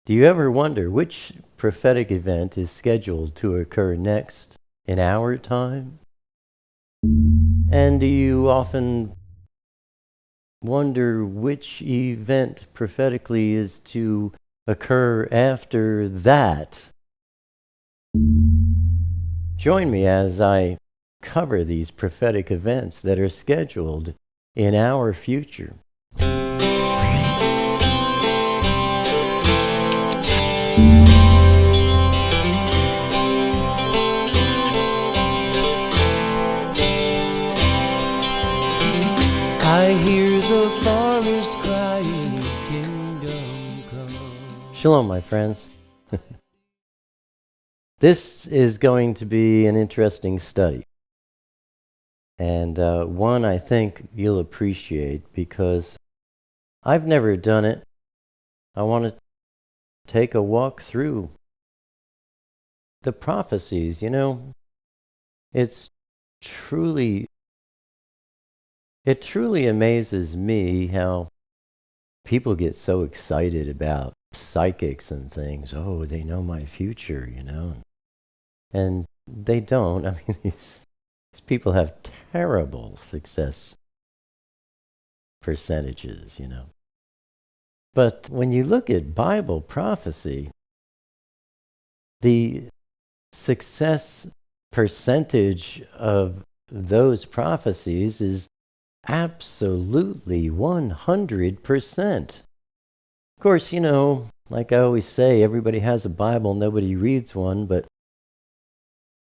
Do you ever wonder which prophetic event is scheduled to occur next in our time? And do you often wonder which event prophetically is to occur after that? Join me as I cover these prophetic events that are scheduled in our future. I hear the farmers crying, kingdom come. Shalom, my friends. This is going to be an interesting study. And one I think you'll appreciate because I've never done it. I want to take a walk through the prophecies. It truly amazes me how people get so excited about psychics and things. Oh, they know my future, And they don't. I mean, these people have terrible success percentages, But when you look at Bible prophecy, the success percentage of those prophecies is absolutely 100%. Of course, like I always say, everybody has a Bible, nobody reads one, but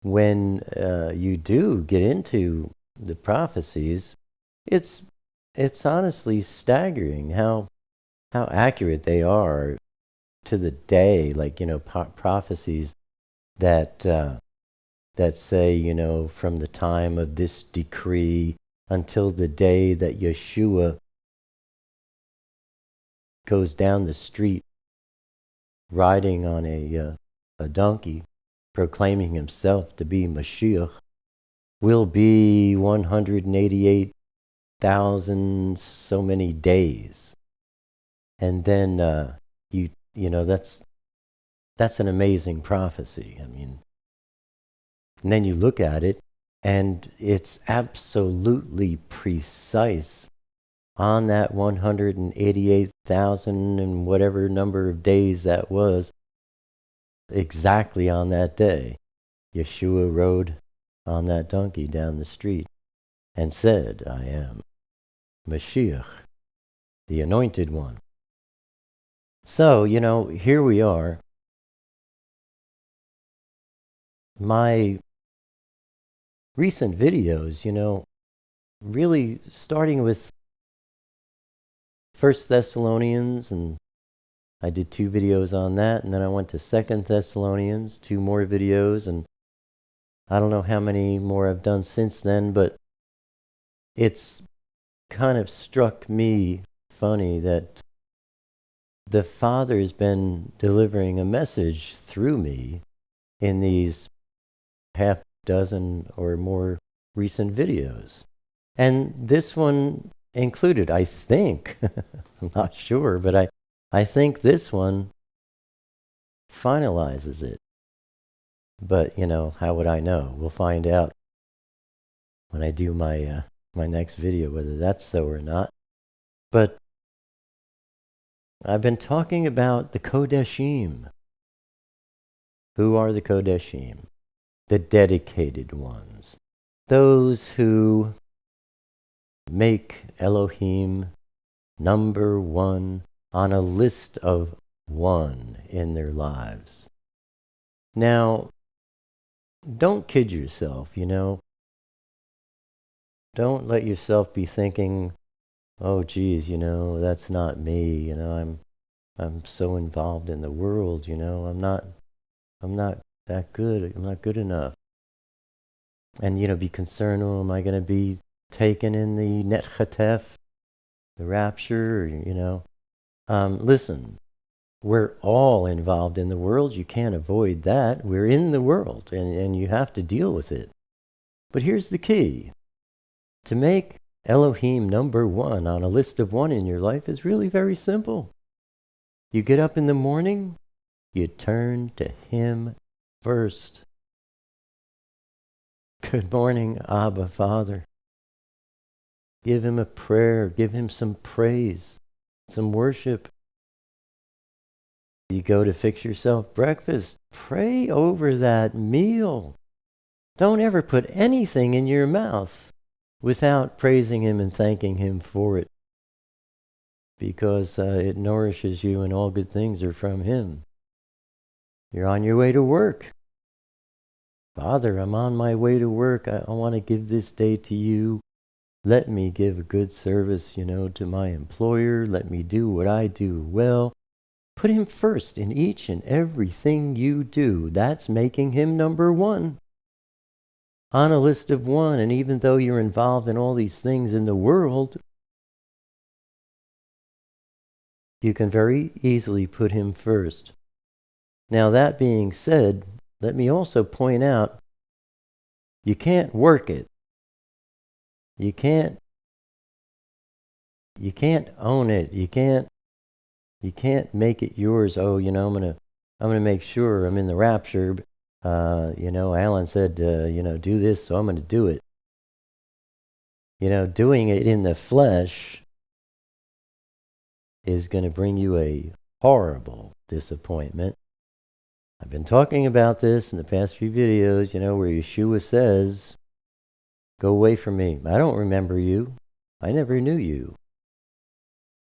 when you do get into the prophecies, it's honestly staggering how accurate they are to the day. Like prophecies that say from the time of this decree until the day that Yeshua goes down the street riding on a donkey, proclaiming himself to be Mashiach, will be 188,000 so many days. And then that's an amazing prophecy. I mean, and then you look at it and it's absolutely precise on that 188,000 and whatever number of days that was. Exactly on that day, Yeshua rode on that donkey down the street and said, I am Mashiach, the Anointed One. So, here we are. My recent videos, really starting with 1 Thessalonians, and I did 2 videos on that, and then I went to 2 Thessalonians, 2 more videos, and I don't know how many more I've done since then, but it's kind of struck me funny that the Father's been delivering a message through me in these half dozen or more recent videos. And this one included, I think, I'm not sure, but I think this one finalizes it. But, how would I know? We'll find out when I do my next video whether that's so or not. But I've been talking about the Kodeshim. Who are the Kodeshim? The dedicated ones. Those who make Elohim number one on a list of one in their lives. Now, don't kid yourself, Don't let yourself be thinking, oh, geez, that's not me, I'm so involved in the world, I'm not that good, I'm not good enough. And, be concerned, oh, am I going to be taken in the Net Chatef, the rapture, Listen, we're all involved in the world. You can't avoid that. We're in the world, and you have to deal with it. But here's the key. To make Elohim number one on a list of one in your life is really very simple. You get up in the morning, you turn to Him first. Good morning, Abba Father. Give Him a prayer. Give Him some praise, some worship. You go to fix yourself breakfast. Pray over that meal. Don't ever put anything in your mouth without praising Him and thanking Him for it, because it nourishes you, and all good things are from Him. You're on your way to work. Father, I'm on my way to work. I want to give this day to you. Let me give a good service, to my employer. Let me do what I do well. Put Him first in each and everything you do. That's making Him number one on a list of one. And even though you're involved in all these things in the world, you can very easily put Him first. Now, that being said, let me also point out, you can't work it. You can't own it. You can't make it yours. Oh, I'm gonna make sure I'm in the rapture. Alan said, do this, so I'm gonna do it. Doing it in the flesh is gonna bring you a horrible disappointment. I've been talking about this in the past few videos, where Yeshua says, go away from me. I don't remember you. I never knew you.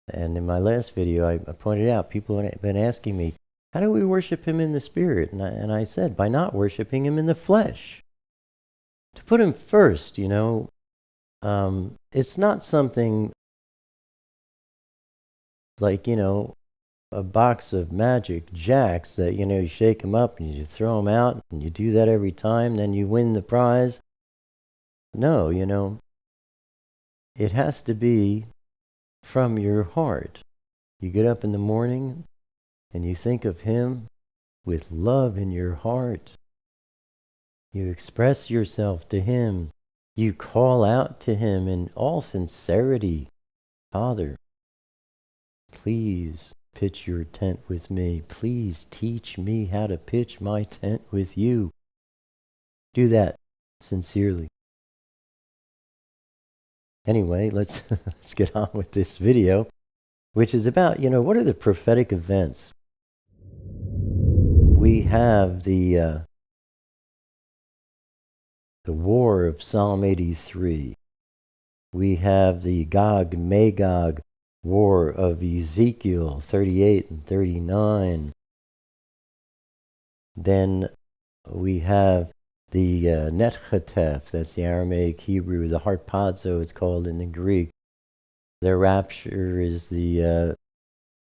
And in my last video, I pointed out, people have been asking me, how do we worship Him in the Spirit? And I said, by not worshiping Him in the flesh. To put Him first, it's not something like, a box of magic jacks that, you shake them up and you throw them out and you do that every time, then you win the prize. No, it has to be from your heart. You get up in the morning and you think of Him with love in your heart. You express yourself to Him. You call out to Him in all sincerity. Father, please pitch your tent with me. Please teach me how to pitch my tent with you. Do that sincerely. Anyway, let's get on with this video, which is about, what are the prophetic events? We have the war of Psalm 83. We have the Gog Magog war of Ezekiel 38 and 39. Then we have the Netchatef, that's the Aramaic Hebrew, the harpazo it's called in the Greek. The rapture is the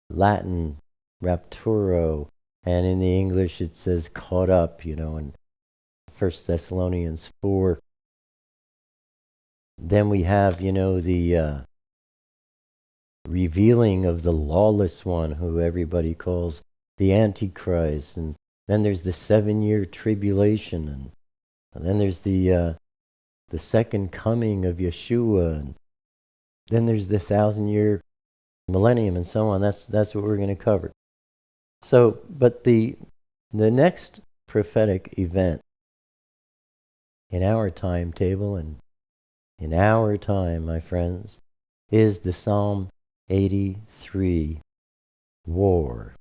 Latin rapturo, and in the English it says caught up, in 1 Thessalonians 4. Then we have, the revealing of the lawless one, who everybody calls the Antichrist. And then there's the 7-year tribulation. And then there's the second coming of Yeshua. And then there's the 1,000-year Millennium and so on. That's what we're going to cover. So, but the next prophetic event in our timetable and in our time, my friends, is the Psalm 83 war.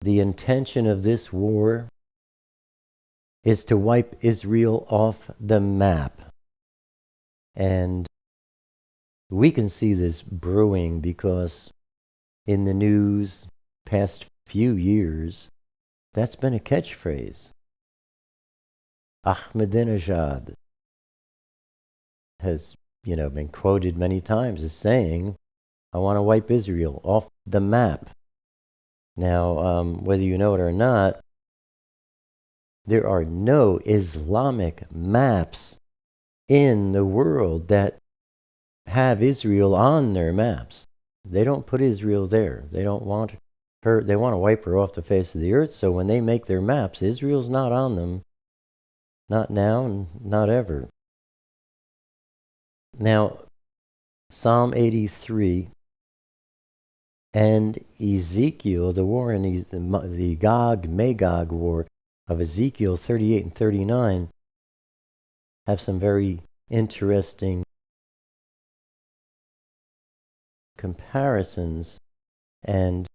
The intention of this war is to wipe Israel off the map. And we can see this brewing because in the news past few years, that's been a catchphrase. Ahmadinejad has, been quoted many times as saying, I want to wipe Israel off the map. Now, whether you know it or not, there are no Islamic maps in the world that have Israel on their maps. They don't put Israel there. They don't want her. They want to wipe her off the face of the earth. So when they make their maps, Israel's not on them. Not now and not ever. Now, Psalm 83 and Ezekiel, the war in the Gog Magog war of Ezekiel 38 and 39, have some very interesting comparisons and,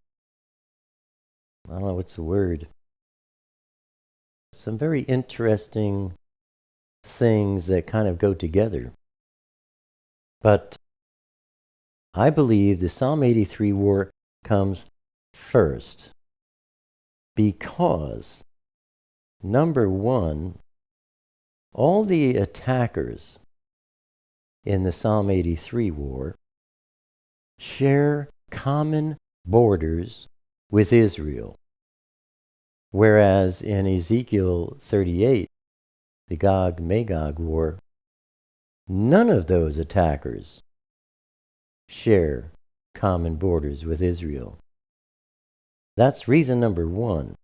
I don't know what's the word, some very interesting things that kind of go together. But I believe the Psalm 83 war comes first because, number one, all the attackers in the Psalm 83 war share common borders with Israel, whereas in Ezekiel 38, the Gog Magog war, none of those attackers share common borders with Israel. That's reason number one.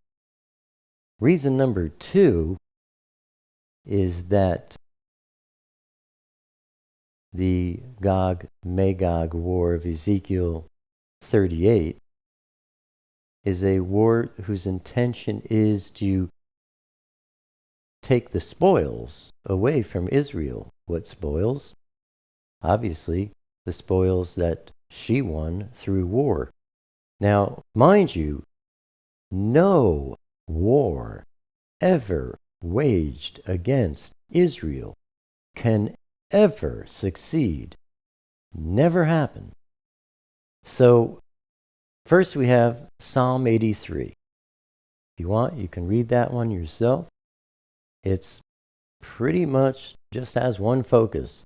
Reason number two is that the Gog Magog war of Ezekiel 38 is a war whose intention is to take the spoils away from Israel. What spoils? Obviously, the spoils that she won through war. Now, mind you, no war ever waged against Israel can ever succeed. Never happen. So, first we have Psalm 83. If you want, you can read that one yourself. It's pretty much just has one focus.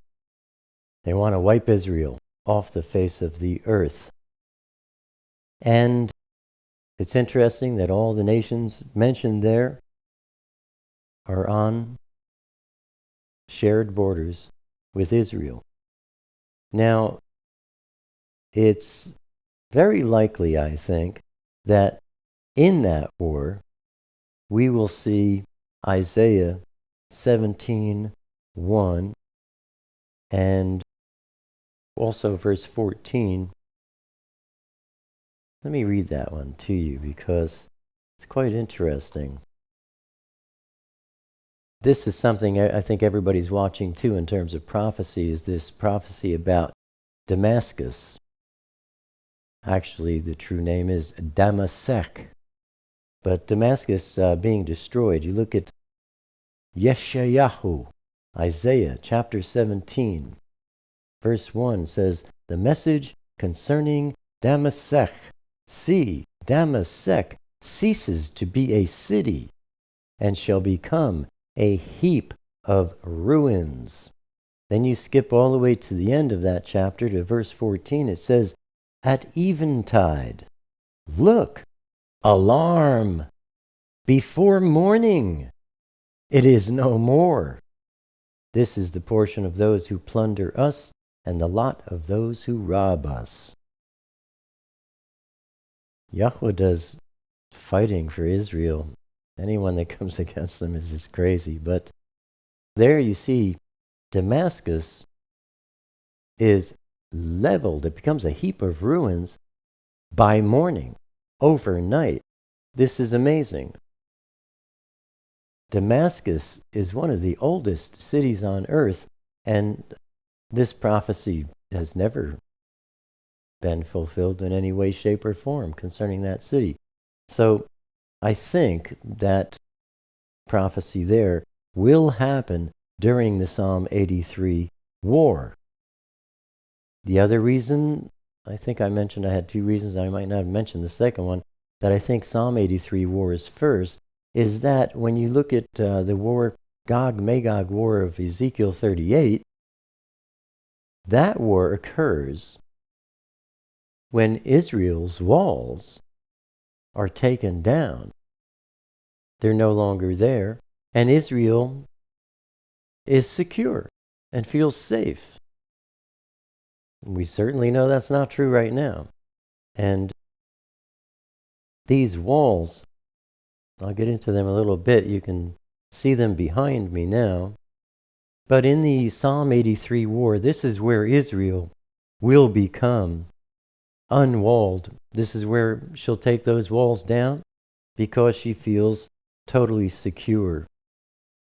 They want to wipe Israel off the face of the earth. And it's interesting that all the nations mentioned there are on shared borders with Israel. Now, it's very likely, I think, that in that war, we will see Isaiah 17:1 and also verse 14. Let me read that one to you because it's quite interesting. This is something I think everybody's watching too in terms of prophecy, is this prophecy about Damascus. Actually, the true name is Damasek. But Damascus being destroyed, you look at Yeshayahu, Isaiah chapter 17, verse 1 says, "The message concerning Damasek. See, Damasek ceases to be a city and shall become a heap of ruins." Then you skip all the way to the end of that chapter to verse 14. It says, "At eventide, look, alarm, before morning, it is no more. This is the portion of those who plunder us and the lot of those who rob us." Yahweh does fighting for Israel. Anyone that comes against them is just crazy. But there you see Damascus is leveled. It becomes a heap of ruins by morning, overnight. This is amazing. Damascus is one of the oldest cities on earth, and this prophecy has never been fulfilled in any way, shape, or form concerning that city. So I think that prophecy there will happen during the Psalm 83 war. The other reason, I think I mentioned, I had two reasons, I might not have mentioned the second one, that I think Psalm 83 war is first, is that when you look at the war, Gog Magog war of Ezekiel 38, that war occurs when Israel's walls are taken down. They're no longer there, and Israel is secure and feels safe. We certainly know that's not true right now. And these walls, I'll get into them a little bit. You can see them behind me now. But in the Psalm 83 war, this is where Israel will become unwalled. This is where she'll take those walls down because she feels totally secure.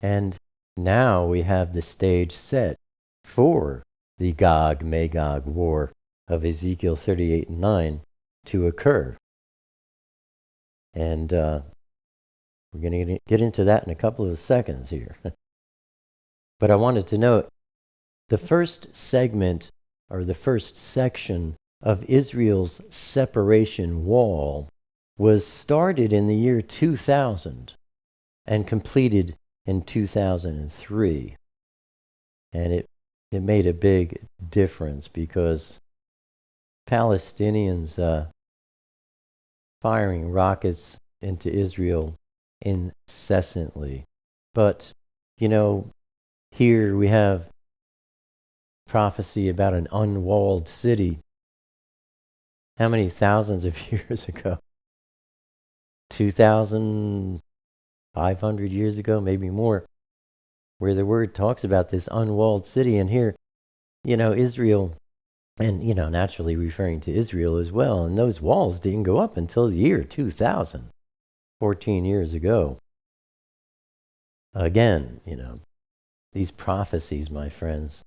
And now we have the stage set for the Gog Magog war of Ezekiel 38 and 9 to occur. And we're going to get into that in a couple of seconds here. But I wanted to note the first segment, or the first section of Israel's separation wall, was started in the year 2000 and completed in 2003. And it made a big difference because Palestinians firing rockets into Israel incessantly. But, you know, here we have prophecy about an unwalled city. How many thousands of years ago? 2,500 years ago, maybe more, where the word talks about this unwalled city. And here, you know, Israel, and, you know, naturally referring to Israel as well. And those walls didn't go up until the year 2000, 14 years ago. Again, you know, these prophecies, my friends,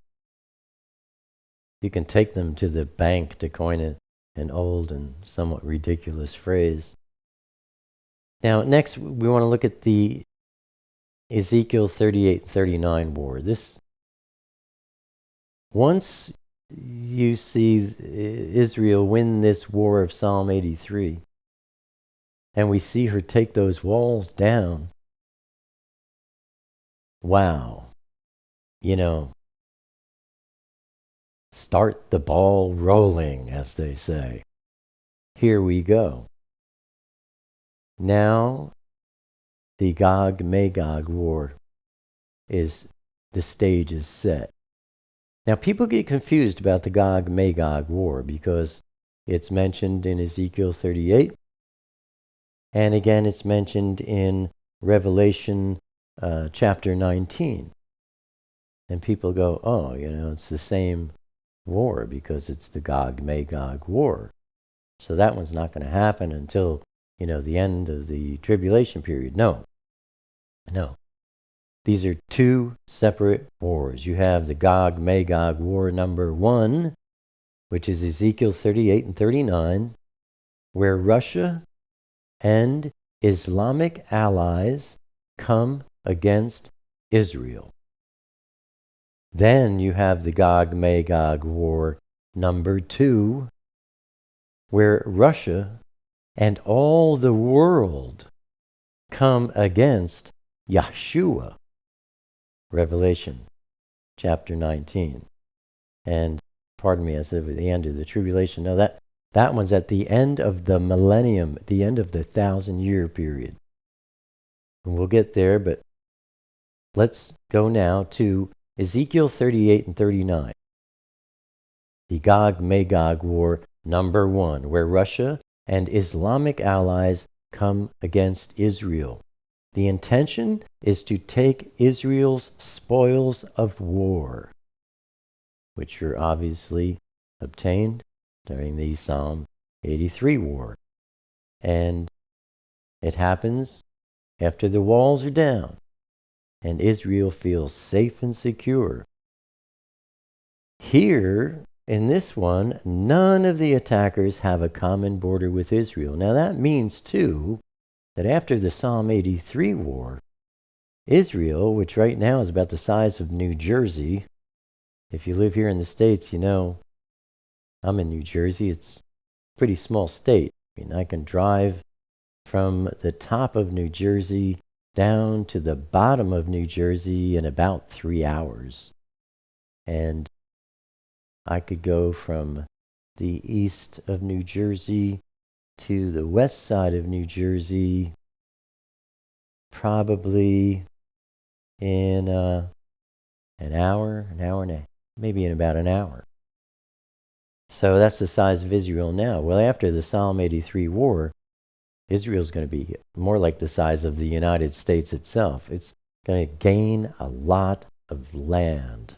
you can take them to the bank to coin an old and somewhat ridiculous phrase. Now, next, we want to look at the Ezekiel 38-39 war. Once you see Israel win this war of Psalm 83, and we see her take those walls down, wow, you know, start the ball rolling, as they say. Here we go. Now, the Gog Magog war the stage is set. Now, people get confused about the Gog Magog war because it's mentioned in Ezekiel 38, and again, it's mentioned in Revelation chapter 19. And people go, oh, you know, it's the same war because it's the Gog Magog war. So that one's not going to happen until, you know, the end of the tribulation period. No. These are two separate wars. You have the Gog Magog war number 1, which is Ezekiel 38 and 39, where Russia and Islamic allies come against Israel. Then you have the Gog Magog war number 2, where Russia and all the world come against Yahshua. Revelation chapter 19. And pardon me, I said at the end of the tribulation. No, that one's at the end of the millennium, at the end of the 1,000-year period. And we'll get there, but let's go now to Ezekiel 38 and 39. The Gog Magog war number 1, where Russia and Islamic allies come against Israel. The intention is to take Israel's spoils of war, which were obviously obtained during the Psalm 83 war. And it happens after the walls are down and Israel feels safe and secure. Here, in this one, none of the attackers have a common border with Israel. Now that means, too, that after the Psalm 83 war, Israel, which right now is about the size of New Jersey, if you live here in the States, you know, I'm in New Jersey, it's a pretty small state. I mean, I can drive from the top of New Jersey down to the bottom of New Jersey in about 3 hours. And I could go from the east of New Jersey to the west side of New Jersey probably in an hour and a, maybe in about an hour. So that's the size of Israel now. Well, after the Psalm 83 war, Israel's going to be more like the size of the United States itself. It's going to gain a lot of land.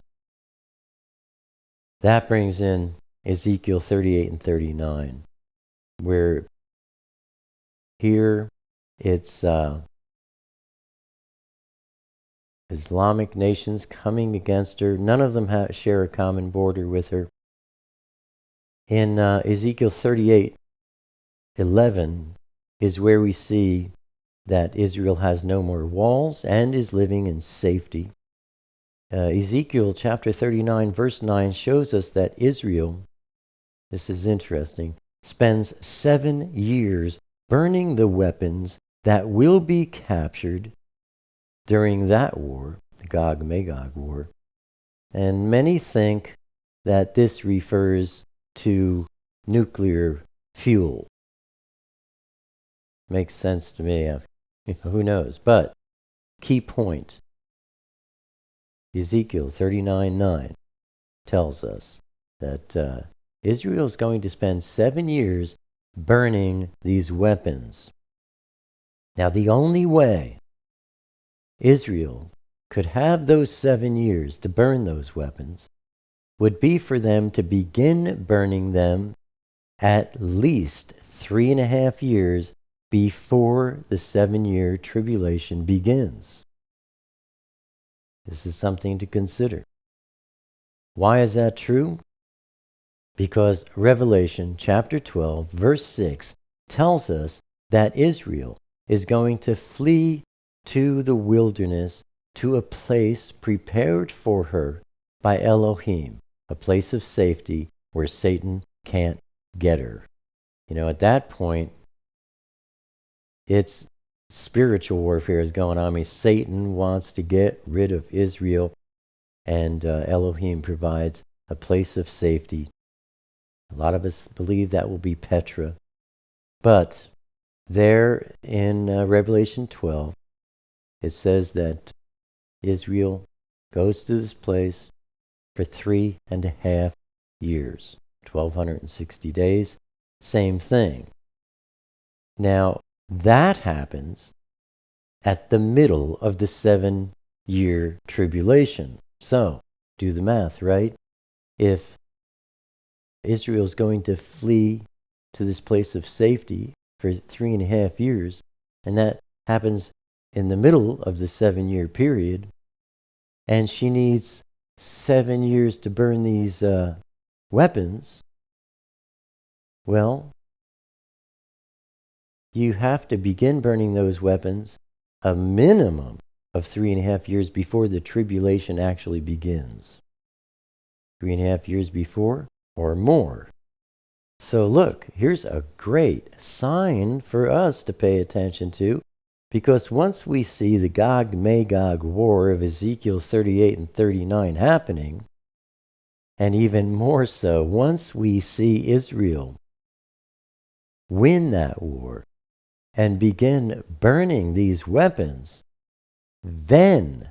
That brings in Ezekiel 38 and 39, where here it's Islamic nations coming against her. None of them share a common border with her. In Ezekiel 38:11 is where we see that Israel has no more walls and is living in safety. Ezekiel chapter 39 verse 9 shows us that Israel, this is interesting, spends 7 years burning the weapons that will be captured during that war, the Gog Magog war. And many think that this refers to nuclear fuel. Makes sense to me. Who knows? But key point, Ezekiel 39:9 tells us that Israel is going to spend 7 years burning these weapons. Now, the only way Israel could have those 7 years to burn those weapons would be for them to begin burning them at least 3.5 years before the 7-year tribulation begins. This is something to consider. Why is that true? Because Revelation chapter 12, verse 6 tells us that Israel is going to flee to the wilderness, to a place prepared for her by Elohim, a place of safety where Satan can't get her. At that point, it's spiritual warfare is going on. I mean, Satan wants to get rid of Israel, and Elohim provides a place of safety. A lot of us believe that will be Petra. But there in Revelation 12, it says that Israel goes to this place for 3.5 years, 1,260 days, same thing. Now, that happens at the middle of the 7-year tribulation. So, do the math, right? If Israel's going to flee to this place of safety for 3.5 years, and that happens in the middle of the 7-year period, and she needs 7 years to burn these weapons, well, you have to begin burning those weapons a minimum of 3.5 years before the tribulation actually begins. 3.5 years before or more. So look, here's a great sign for us to pay attention to, because once we see the Gog Magog war of Ezekiel 38 and 39 happening, and even more so, once we see Israel win that war and begin burning these weapons, then,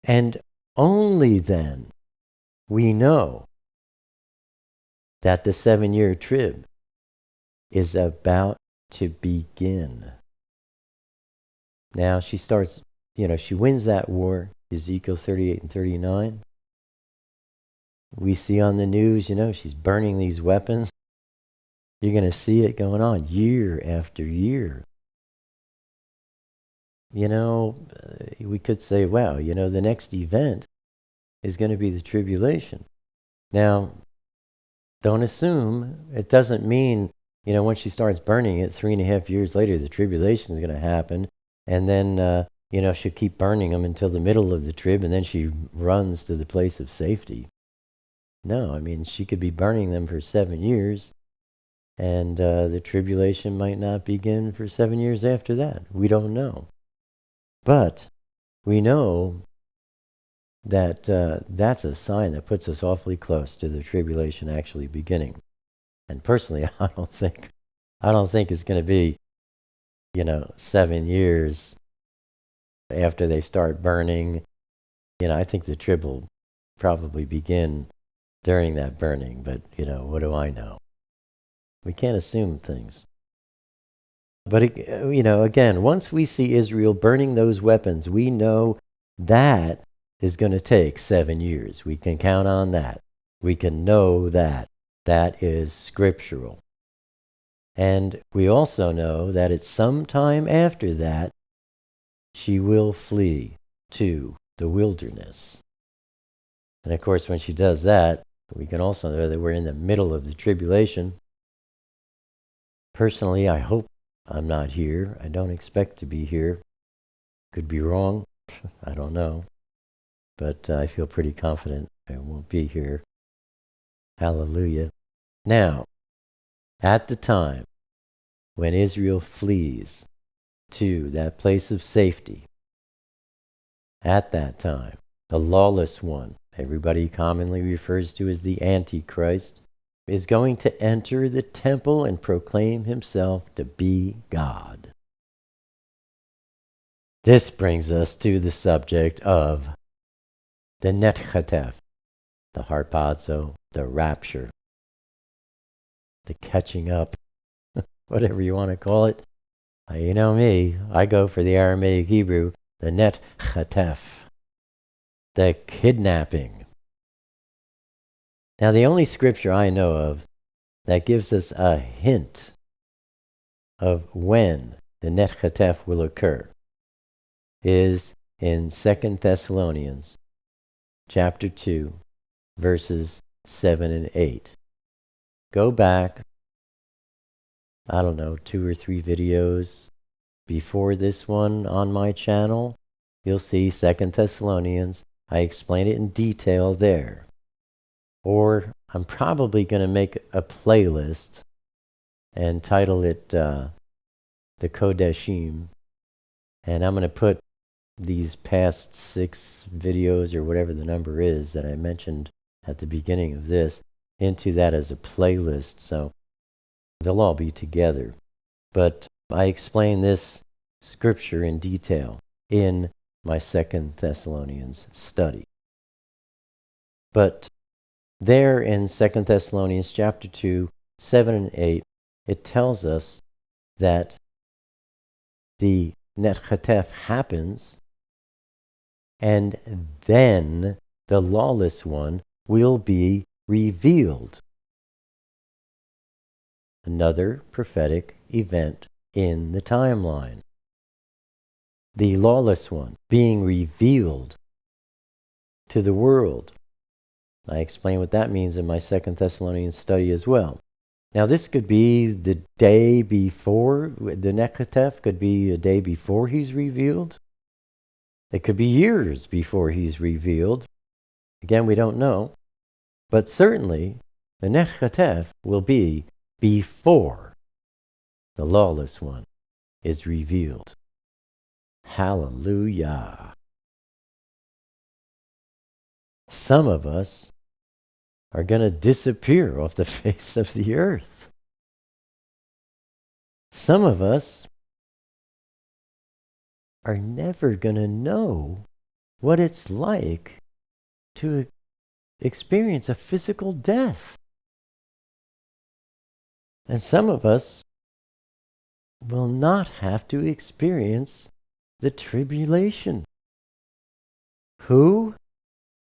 and only then, we know that the 7-year trib is about to begin. Now she starts, she wins that war, Ezekiel 38 and 39. We see on the news, she's burning these weapons. You're going to see it going on year after year. We could say, wow, the next event is going to be the tribulation. Now, don't assume, it doesn't mean, once she starts burning it, 3.5 years later, the tribulation is going to happen. And then, she'll keep burning them until the middle of the trib, and then she runs to the place of safety. No, I mean, she could be burning them for 7 years, and the tribulation might not begin for 7 years after that. We don't know. But we know that that's a sign that puts us awfully close to the tribulation actually beginning. And personally, I don't think it's going to be, 7 years after they start burning. I think the trib will probably begin during that burning, but, what do I know? We can't assume things. But, again, once we see Israel burning those weapons, we know that is going to take 7 years. We can count on that. We can know that. That is scriptural. And we also know that at some time after that, she will flee to the wilderness. And of course, when she does that, we can also know that we're in the middle of the tribulation. Personally, I hope I'm not here. I don't expect to be here. Could be wrong. I don't know. But I feel pretty confident I won't be here. Hallelujah. Now, at the time when Israel flees to that place of safety, at that time, the lawless one, everybody commonly refers to as the Antichrist, is going to enter the temple and proclaim himself to be God. This brings us to the subject of the Netchatef, the harpazo, the rapture, the catching up, whatever you want to call it. You know me, I go for the Aramaic Hebrew, the Netchatef, the kidnapping. Now, the only scripture I know of that gives us a hint of when the Netchatef will occur is in 2 Thessalonians chapter 2, verses 7 and 8. Go back, I don't know, 2 or 3 videos before this one on my channel. You'll see 2 Thessalonians. I explain it in detail there. Or I'm probably going to make a playlist and title it the Kodeshim. And I'm going to put these past 6 videos, or whatever the number is that I mentioned at the beginning of this, into that as a playlist. So they'll all be together. But I explain this scripture in detail in my 2 Thessalonians study. But there in 2 Thessalonians chapter 2, 7 and 8, it tells us that the Netchatef happens, and then the lawless one will be revealed. Another prophetic event in the timeline. The lawless one being revealed to the world. I explain what that means in my 2 Thessalonians study as well. Now, this could be the day before, the Netchatef could be a day before he's revealed. It could be years before he's revealed. Again, we don't know. But certainly, the Netchatef will be before the lawless one is revealed. Hallelujah. Some of us are going to disappear off the face of the earth. Some of us are never going to know what it's like to experience a physical death. And some of us will not have to experience the tribulation. Who?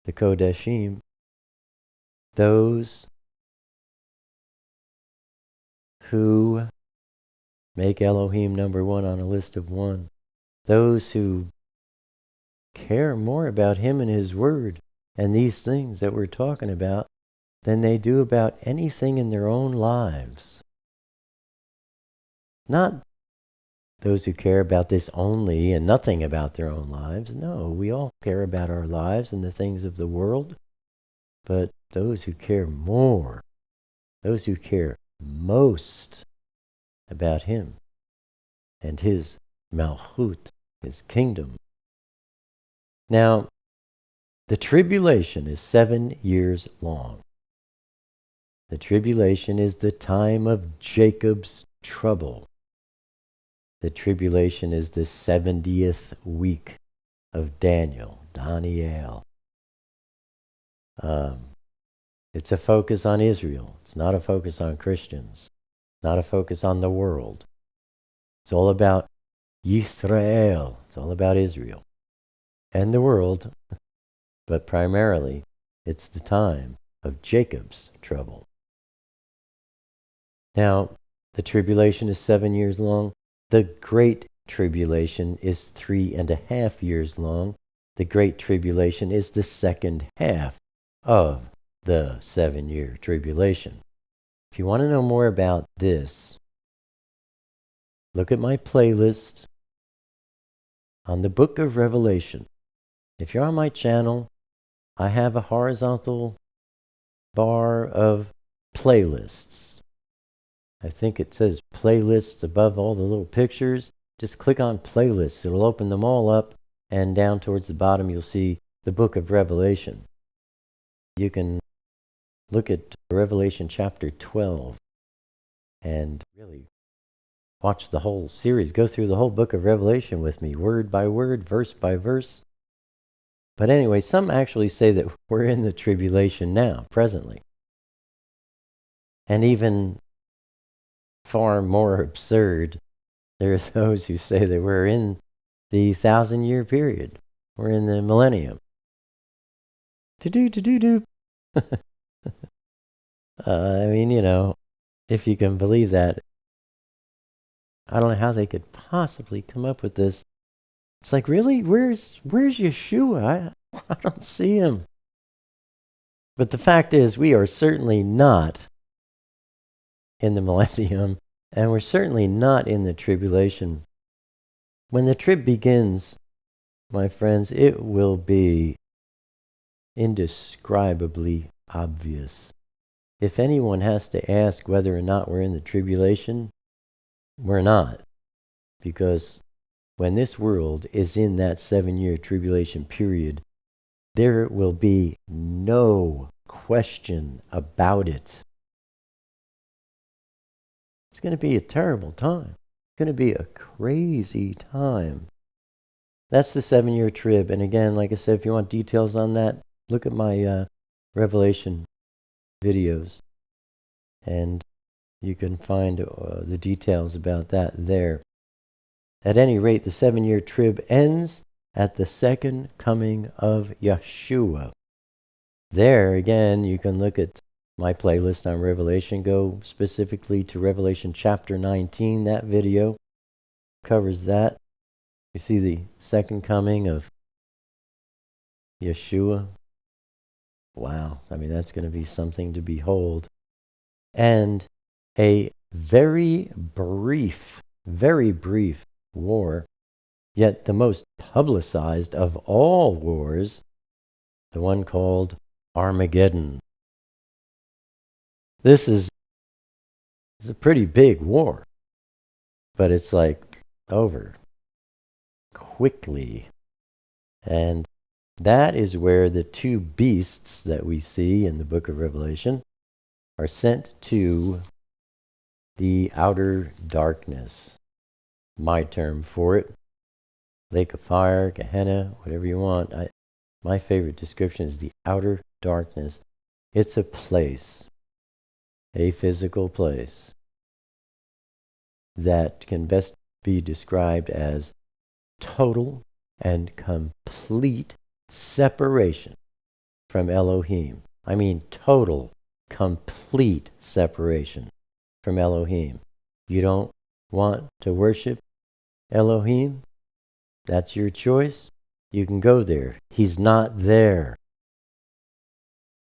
The Kodeshim. Those who make Elohim number 1 on a list of 1. Those who care more about him and his word and these things that we're talking about than they do about anything in their own lives. Not those who care about this only and nothing about their own lives. No, we all care about our lives and the things of the world. But those who care more, those who care most about him and his malchut, his kingdom. Now, the tribulation is 7 years long. The tribulation is the time of Jacob's trouble. The tribulation is the 70th week of Daniel. It's a focus on Israel. It's not a focus on Christians. It's not a focus on the world. It's all about Yisrael. It's all about Israel and the world. But primarily, it's the time of Jacob's trouble. Now, the tribulation is 7 years long. The Great Tribulation is 3.5 years long. The Great Tribulation is the second half of the 7-year tribulation. If you want to know more about this, look at my playlist on the book of Revelation. If you're on my channel, I have a horizontal bar of playlists. I think it says playlists above all the little pictures. Just click on playlists. It'll open them all up, and down towards the bottom you'll see the book of Revelation. You can look at Revelation chapter 12 and really watch the whole series. Go through the whole book of Revelation with me, word by word, verse by verse. But anyway, some actually say that we're in the tribulation now, presently. And even far more absurd, there are those who say that we're in the 1,000-year period. We're in the Millennium. Do-do-do-do-do. I mean, you know, if you can believe that, I don't know how they could possibly come up with this. It's like, really? Where's Yeshua? I don't see him. But the fact is, we are certainly not in the Millennium, and we're certainly not in the tribulation. When the trib begins, my friends, it will be indescribably obvious. If anyone has to ask whether or not we're in the tribulation, we're not. Because when this world is in that 7-year tribulation period, there will be no question about it. It's going to be a terrible time. It's going to be a crazy time. That's the 7-year trib. And again, like I said, if you want details on that, look at my Revelation videos. And you can find the details about that there. At any rate, the 7-year trib ends at the second coming of Yeshua. There, again, you can look at my playlist on Revelation. Go specifically to Revelation chapter 19. That video covers that. You see the second coming of Yeshua. Wow, I mean, that's going to be something to behold. And a very brief war, yet the most publicized of all wars, the one called Armageddon. This is a pretty big war, but it's like over quickly. And that is where the two beasts that we see in the book of Revelation are sent to the outer darkness. My term for it, lake of fire, Gehenna, whatever you want. My favorite description is the outer darkness. It's a place, a physical place, that can best be described as total and complete separation from Elohim. I mean total, complete separation from Elohim. You don't want to worship Elohim? That's your choice. You can go there. He's not there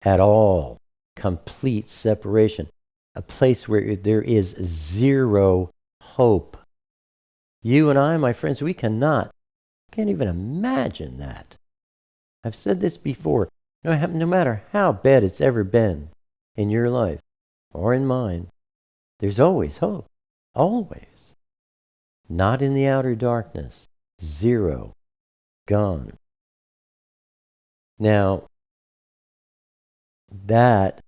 at all. Complete separation. A place where there is zero hope. You and I, my friends, we can't even imagine that. I've said this before. No matter how bad it's ever been in your life or in mine, there's always hope. Always. Not in the outer darkness. Zero. Gone. Now, that,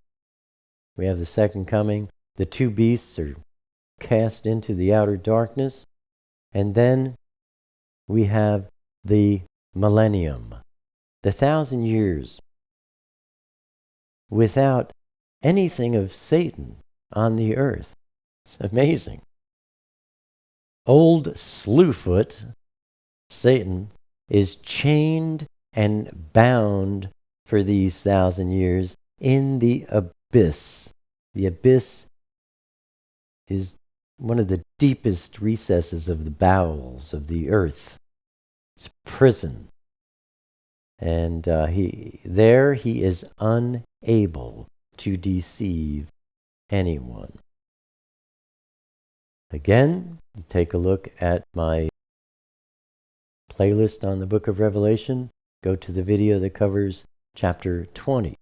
we have the second coming. The two beasts are cast into the outer darkness. And then we have the Millennium. The 1,000 years without anything of Satan on the earth. It's amazing. Old Slewfoot, Satan, is chained and bound for these 1,000 years in the abyss. The abyss is one of the deepest recesses of the bowels of the earth. It's prison. And he is unable to deceive anyone. Again, take a look at my playlist on the book of Revelation. Go to the video that covers chapter 20,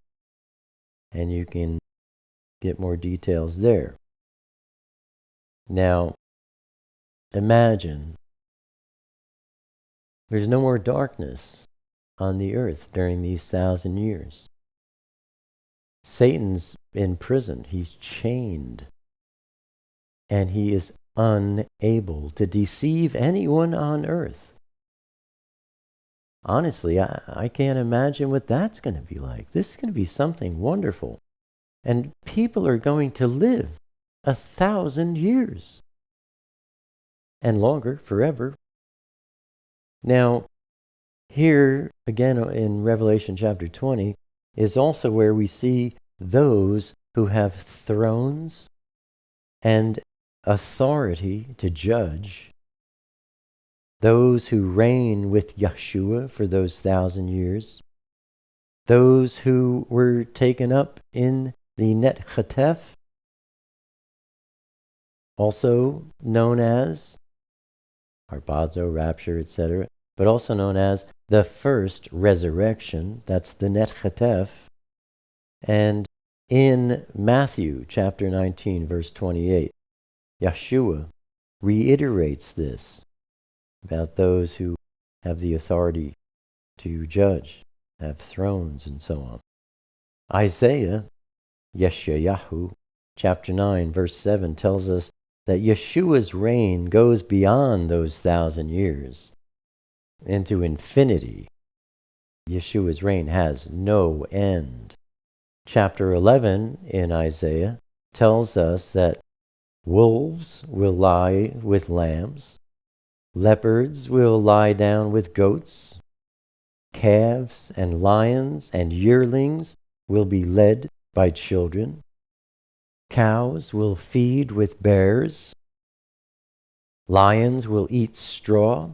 and you can get more details there. Now, imagine there's no more darkness on the earth during these 1,000 years. Satan's in prison. He's chained. And he is unable to deceive anyone on earth. Honestly, I can't imagine what that's going to be like. This is going to be something wonderful. And people are going to live 1,000 years. And longer, forever. Now, here, again in Revelation chapter 20, is also where we see those who have thrones and authority to judge, those who reign with Yeshua for those 1,000 years, those who were taken up in the Net Chatef, also known as harpazo, rapture, etc., but also known as the first resurrection. That's the Net Chatef. And in Matthew chapter 19, verse 28, Yeshua reiterates this about those who have the authority to judge, have thrones, and so on. Isaiah, Yeshayahu, chapter 9, verse 7 tells us that Yeshua's reign goes beyond those 1,000 years into infinity. Yeshua's reign has no end. Chapter 11 in Isaiah tells us that wolves will lie with lambs, leopards will lie down with goats, calves and lions and yearlings will be led by children, cows will feed with bears, lions will eat straw,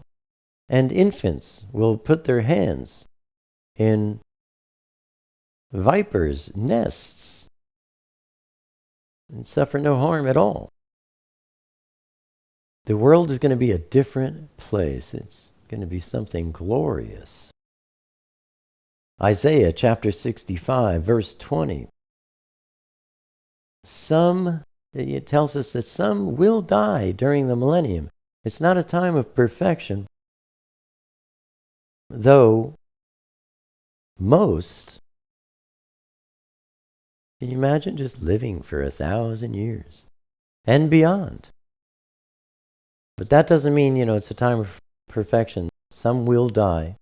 and infants will put their hands in vipers' nests and suffer no harm at all. The world is going to be a different place. It's going to be something glorious. Isaiah chapter 65, verse 20. It tells us that some will die during the millennium. It's not a time of perfection, though most. Can you imagine just living for 1,000 years and beyond? But that doesn't mean, it's a time of perfection. Some will die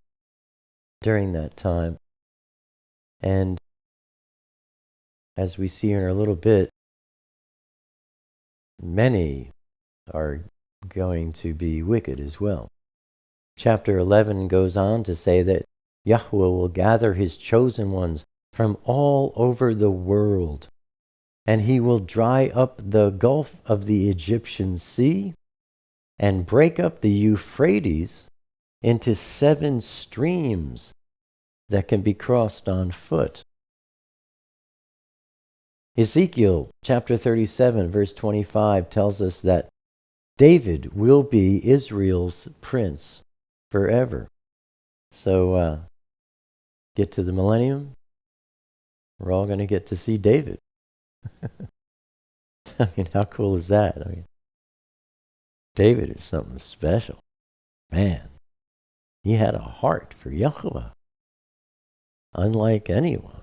during that time. And as we see in a little bit, many are going to be wicked as well. Chapter 11 goes on to say that Yahweh will gather his chosen ones from all over the world, and he will dry up the gulf of the Egyptian sea and break up the Euphrates into 7 streams that can be crossed on foot. Ezekiel chapter 37, verse 25 tells us that David will be Israel's prince forever. So, get to the millennium, we're all going to get to see David. I mean, how cool is that? I mean, David is something special. Man, he had a heart for Yahweh, unlike anyone.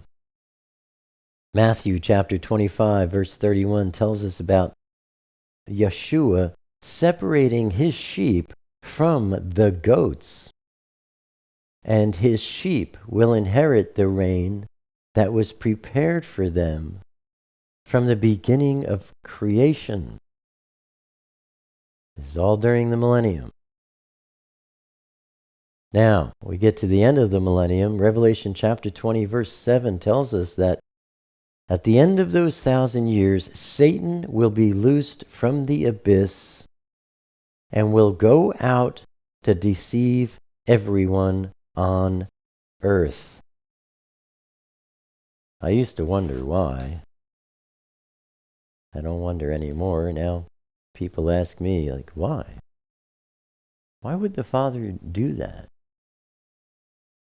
Matthew chapter 25, verse 31 tells us about Yeshua separating his sheep from the goats. And his sheep will inherit the reign that was prepared for them from the beginning of creation. This is all during the millennium. Now, we get to the end of the millennium. Revelation chapter 20, verse 7 tells us that At the end of those 1,000 years, Satan will be loosed from the abyss and will go out to deceive everyone on earth. I used to wonder why. I don't wonder anymore. Now people ask me, like, why? Why would the Father do that?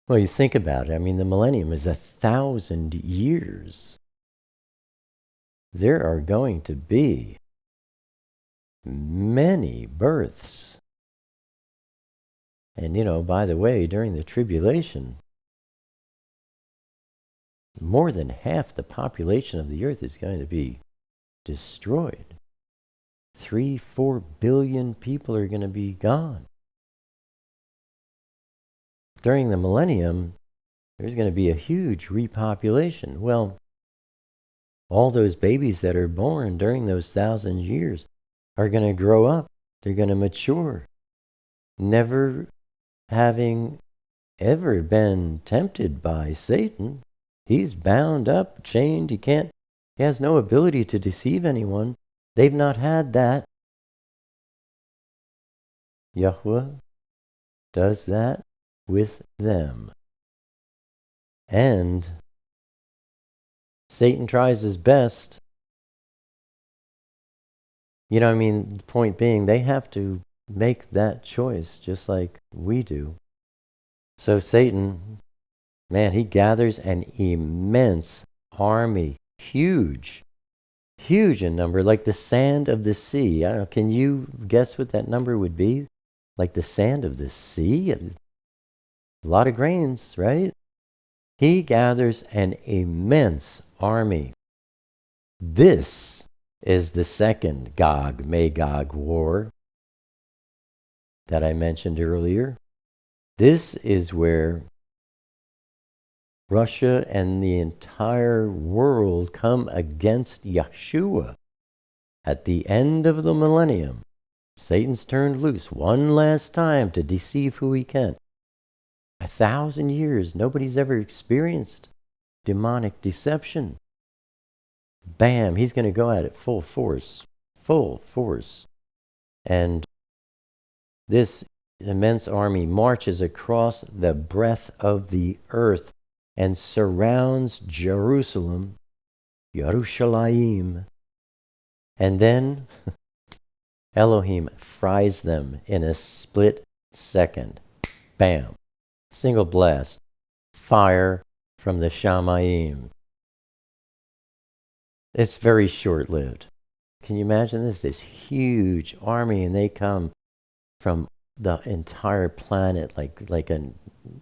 Well, you think about it. I mean, the millennium is 1,000 years. There are going to be many births. And, by the way, during the tribulation, more than half the population of the earth is going to be destroyed. 3-4 billion people are going to be gone. During the millennium, there's going to be a huge repopulation. Well, all those babies that are born during those 1,000 years are going to grow up. They're going to mature, never having ever been tempted by Satan. He's bound up, chained. He has no ability to deceive anyone. They've not had that. Yahweh does that with them. And Satan tries his best. The point being, they have to make that choice just like we do. So Satan, man, he gathers an immense army, huge in number, like the sand of the sea. I don't know, can you guess what that number would be? Like the sand of the sea? A lot of grains, right? He gathers an immense army. This is the second Gog Magog war that I mentioned earlier. This is where Russia and the entire world come against Yeshua. At the end of the millennium, Satan's turned loose one last time to deceive who he can. 1,000 years, nobody's ever experienced demonic deception. Bam, he's going to go at it full force. And this immense army marches across the breadth of the earth and surrounds Jerusalem, Yerushalayim. And then Elohim fries them in a split second. Bam. Single blast. Fire from the Shamayim. It's very short-lived. Can you imagine this? This huge army, and they come from the entire planet,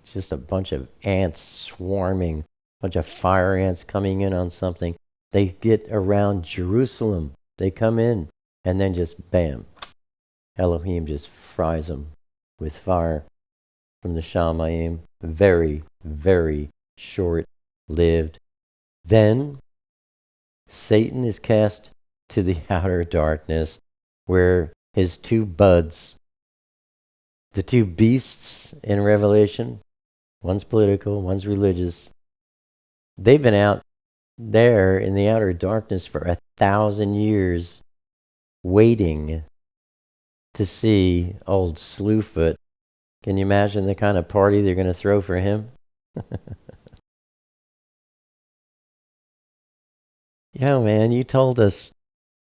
just a bunch of ants swarming, a bunch of fire ants coming in on something. They get around Jerusalem. They come in, and then just bam. Elohim just fries them with fire from the Shamayim. Very, very short-lived. Then Satan is cast to the outer darkness, where his two buds, the two beasts in Revelation, one's political, one's religious, they've been out there in the outer darkness for 1,000 years, waiting to see old Slewfoot. Can you imagine the kind of party they're going to throw for him? Yeah, man, you told us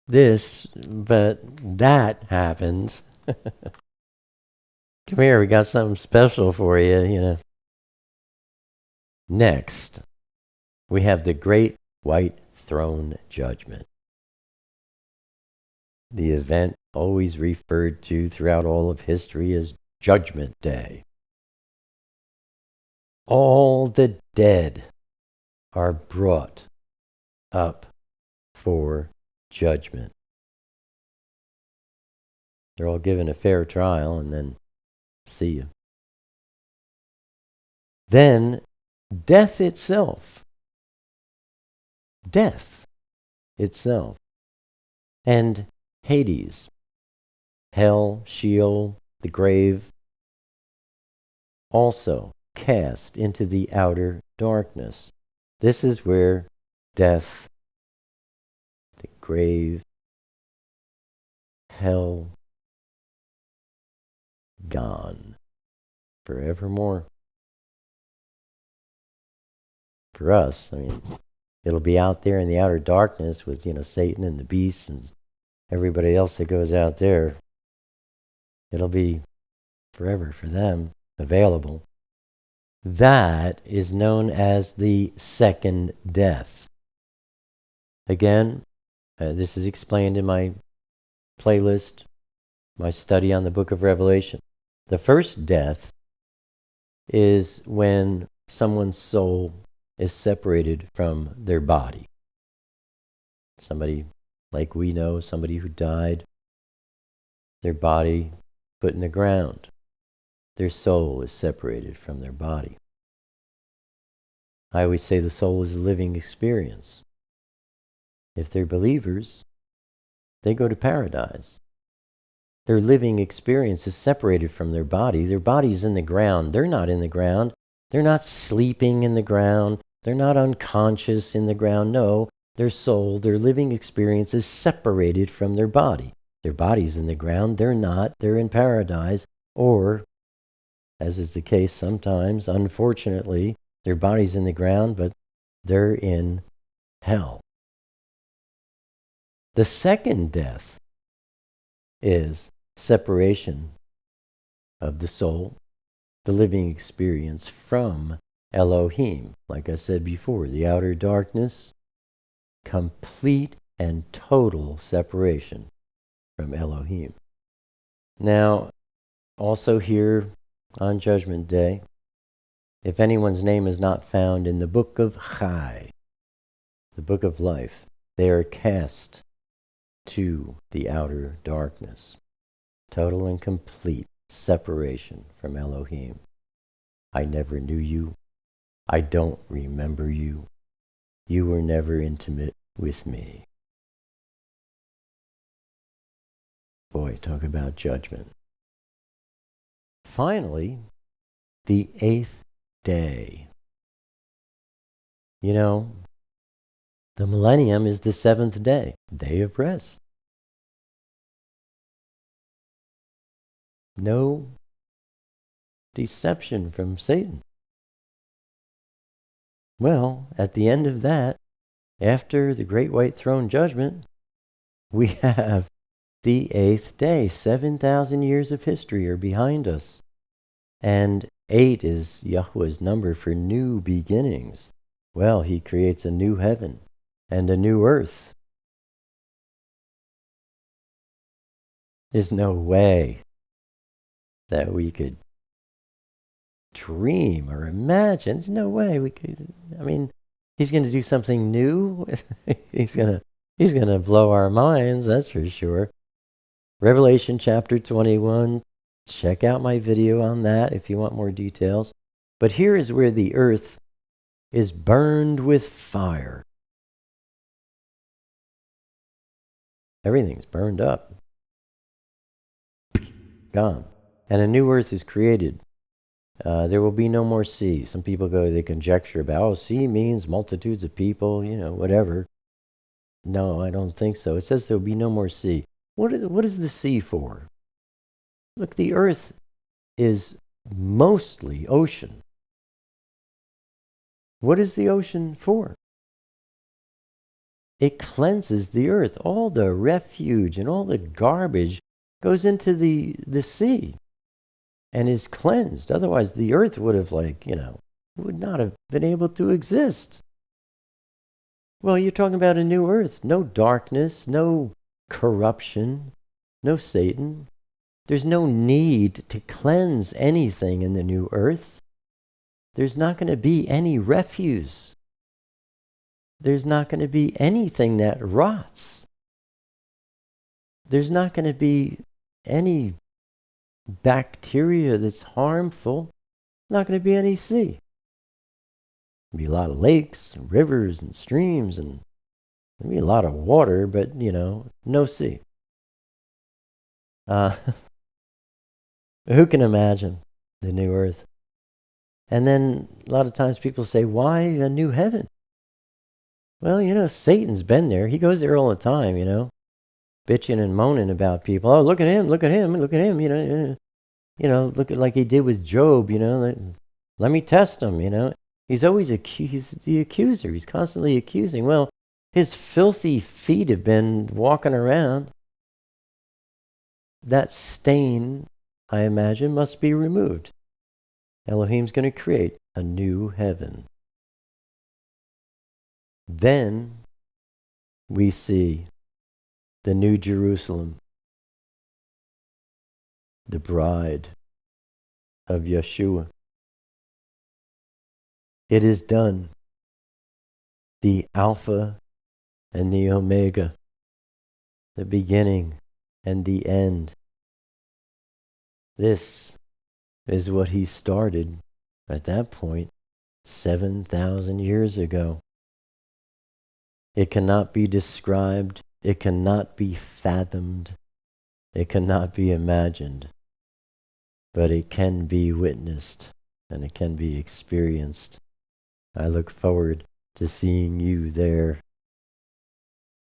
this, but that happened. Come here, we got something special for you, Next, we have the Great White Throne Judgment. The event always referred to throughout all of history as Judgment Day. All the dead are brought up for judgment. They're all given a fair trial, and then see you. Then death itself, and Hades, hell, Sheol, the grave, also cast into the outer darkness. This is where death grave, hell, gone forevermore. For us, I mean, it'll be out there in the outer darkness with, Satan and the beasts and everybody else that goes out there. It'll be forever for them, available. That is known as the second death. Again, this is explained in my playlist, my study on the book of Revelation. The first death is when someone's soul is separated from their body. Somebody, like we know, somebody who died, their body put in the ground. Their soul is separated from their body. I always say the soul is a living experience. If they're believers, they go to paradise. Their living experience is separated from their body. Their body's in the ground. They're not in the ground. They're not sleeping in the ground. They're not unconscious in the ground. No, their soul, their living experience is separated from their body. Their body's in the ground. They're not. They're in paradise. Or, as is the case sometimes, unfortunately, their body's in the ground, but they're in hell. The second death is separation of the soul, the living experience, from Elohim. Like I said before, the outer darkness, complete and total separation from Elohim. Now, also here on Judgment Day, if anyone's name is not found in the book of Chai, the book of life, they are cast to the outer darkness. Total and complete separation from Elohim. I never knew you. I don't remember you. You were never intimate with me. Boy, talk about judgment. Finally, the eighth day. You know, the millennium is the seventh day, day of rest. No deception from Satan. Well, at the end of that, after the great white throne judgment, we have the eighth day. 7,000 years of history are behind us. And 8 is Yahweh's number for new beginnings. Well, he creates a new heaven and a new earth. There's no way that we could dream or imagine. There's no way we could. I mean, he's going to do something new. he's going to blow our minds, that's for sure. Revelation chapter 21. Check out my video on that if you want more details. But here is where the earth is burned with fire. Everything's burned up. Gone. And a new earth is created. There will be no more sea. Some people they conjecture about, sea means multitudes of people, whatever. No, I don't think so. It says there will be no more sea. What is the sea for? Look, the earth is mostly ocean. What is the ocean for? It cleanses the earth. All the refuge and all the garbage goes into the sea and is cleansed. Otherwise, the earth would have, would not have been able to exist. Well, you're talking about a new earth. No darkness, no corruption, no Satan. There's no need to cleanse anything in the new earth. There's not going to be any refuse. There's not going to be anything that rots. There's not going to be any bacteria that's harmful. Not going to be any sea. There'll be a lot of lakes, and rivers, and streams, and there'll be a lot of water, but, no sea. Who can imagine the new earth? And then a lot of times people say, why a new heaven? Well, Satan's been there. He goes there all the time, bitching and moaning about people. Oh, look at him, look at him, look at him, look at like he did with Job, let me test him, He's always he's the accuser. He's constantly accusing. Well, his filthy feet have been walking around. That stain, I imagine, must be removed. Elohim's going to create a new heaven. Then we see the New Jerusalem, the bride of Yeshua. It is done. The Alpha and the Omega, the beginning and the end. This is what he started at that point 7,000 years ago. It cannot be described. It cannot be fathomed. It cannot be imagined. But it can be witnessed and it can be experienced. I look forward to seeing you there.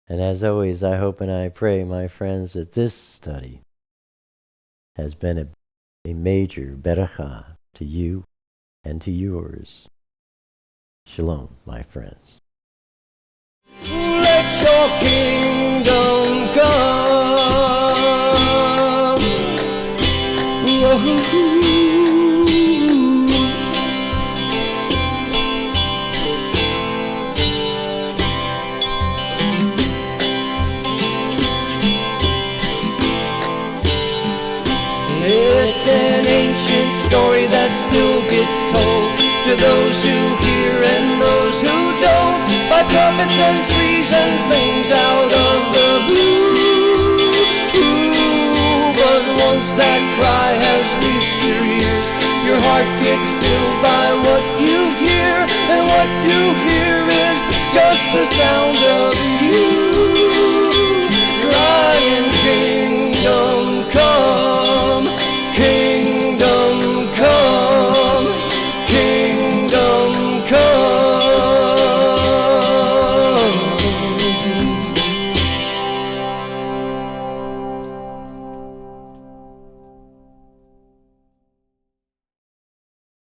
And as always, I hope and I pray, my friends, that this study has been a major berekah to you and to yours. Shalom, my friends. Let your kingdom come. Whoa. It's an ancient story that still gets told to those who hear and those who don't, by prophets and trees and things out of the blue. But once that cry has reached your ears, your heart gets filled by what you hear, and what you hear is just the sound of